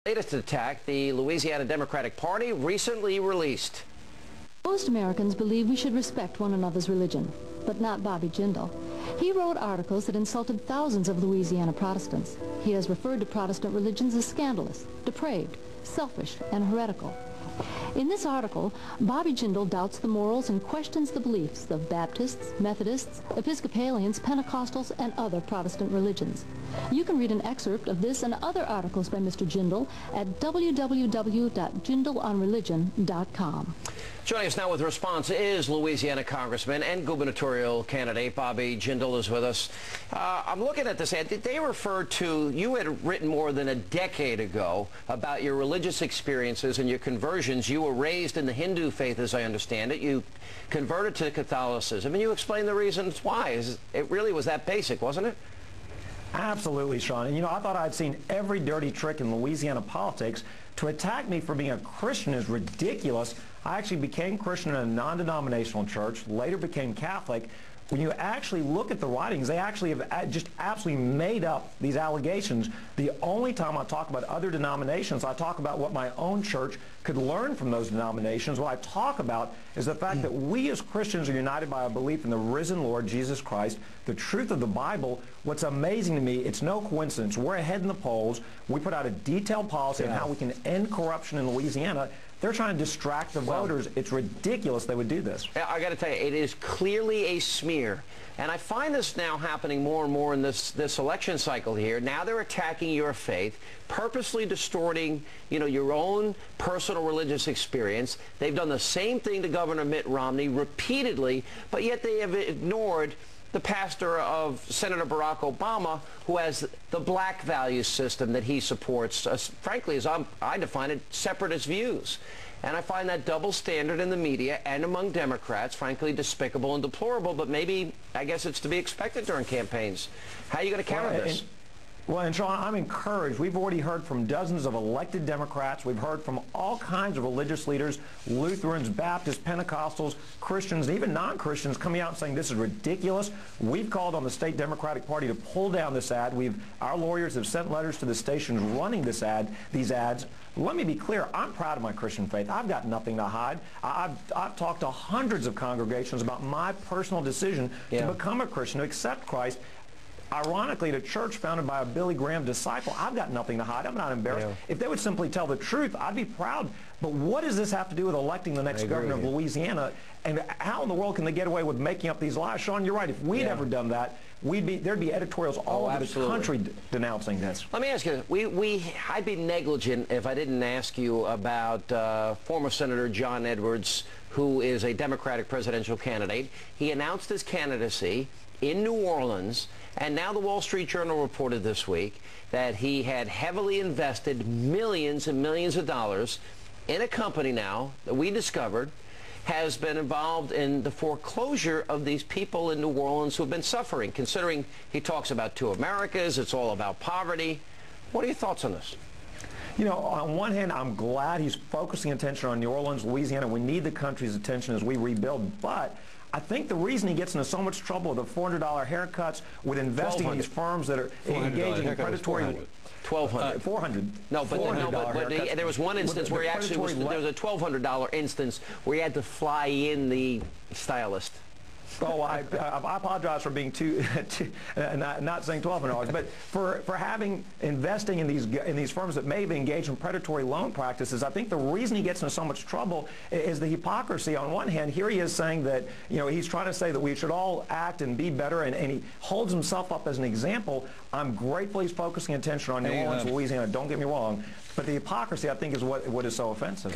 Latest attack, the Louisiana Democratic Party recently released. Most Americans believe we should respect one another's religion, but not Bobby Jindal. He wrote articles that insulted thousands of Louisiana Protestants. He has referred to Protestant religions as scandalous, depraved, selfish, and heretical. In this article, Bobby Jindal doubts the morals and questions the beliefs of Baptists, Methodists, Episcopalians, Pentecostals, and other Protestant religions. You can read an excerpt of this and other articles by Mr. Jindal at www.jindalonreligion.com. Joining us now with a response is Louisiana Congressman and gubernatorial candidate Bobby Jindal is with us. I'm looking at this ad. Did they refer to, you had written more than a decade ago about your religious experiences and your conversions. You were raised in the Hindu faith, as I understand it. You converted to Catholicism, and you explained the reasons why. It really was that basic, wasn't it? Absolutely, Sean. And I thought I'd seen every dirty trick in Louisiana politics. To attack me for being a Christian is ridiculous. I actually became Christian in a non-denominational church, later became Catholic. When you actually look at the writings, they actually have just absolutely made up these allegations. The only time I talk about other denominations, I talk about what my own church could learn from those denominations. What I talk about is the fact that we as Christians are united by a belief in the risen Lord Jesus Christ, the truth of the Bible. What's amazing to me, it's no coincidence. We're ahead in the polls. We put out a detailed policy on how we can end corruption in Louisiana. They're trying to distract the voters. It's ridiculous they would do this. I got to tell you, it is clearly a smear. And I find this now happening more and more in this election cycle here. Now they're attacking your faith, purposely distorting, your own personal religious experience. They've done the same thing to Governor Mitt Romney repeatedly, but yet they have ignored the pastor of Senator Barack Obama, who has the black value system that he supports, frankly, as I define it, separatist views. And I find that double standard in the media and among Democrats, frankly, despicable and deplorable, but maybe, I guess it's to be expected during campaigns. How are you going to counter this? Well, and Sean, I'm encouraged. We've already heard from dozens of elected Democrats. We've heard from all kinds of religious leaders, Lutherans, Baptists, Pentecostals, Christians, and even non-Christians coming out and saying this is ridiculous. We've called on the state Democratic Party to pull down this ad. Our lawyers have sent letters to the stations running these ads. Let me be clear. I'm proud of my Christian faith. I've got nothing to hide. I've talked to hundreds of congregations about my personal decision to become a Christian, to accept Christ. Ironically, at a church founded by a Billy Graham disciple, I've got nothing to hide. I'm not embarrassed. If they would simply tell the truth, I'd be proud. But what does this have to do with electing the next governor of Louisiana? And how in the world can they get away with making up these lies? Sean, you're right. If we'd ever done that, there'd be editorials all over the country denouncing this. Let me ask you, I'd be negligent if I didn't ask you about former Senator John Edwards, who is a Democratic presidential candidate. He announced his candidacy in New Orleans, and now the Wall Street Journal reported this week that he had heavily invested millions and millions of dollars in a company now that we discovered has been involved in the foreclosure of these people in New Orleans who have been suffering, considering he talks about two Americas, it's all about poverty. What are your thoughts on this? On one hand, I'm glad he's focusing attention on New Orleans, Louisiana. We need the country's attention as we rebuild, but I think the reason he gets into so much trouble with the $400 haircuts, with investing in these firms that are engaging in predatory... $400. No, but there was one instance where he actually there was a $1,200 instance where he had to fly in the stylist. Oh, I apologize for being not saying $1,200, but for investing in these firms that may have engaged in predatory loan practices. I think the reason he gets into so much trouble is the hypocrisy. On one hand, here he is saying that he's trying to say that we should all act and be better, and he holds himself up as an example. I'm grateful he's focusing attention on New Orleans, Louisiana. Don't get me wrong, but the hypocrisy, I think, is what is so offensive.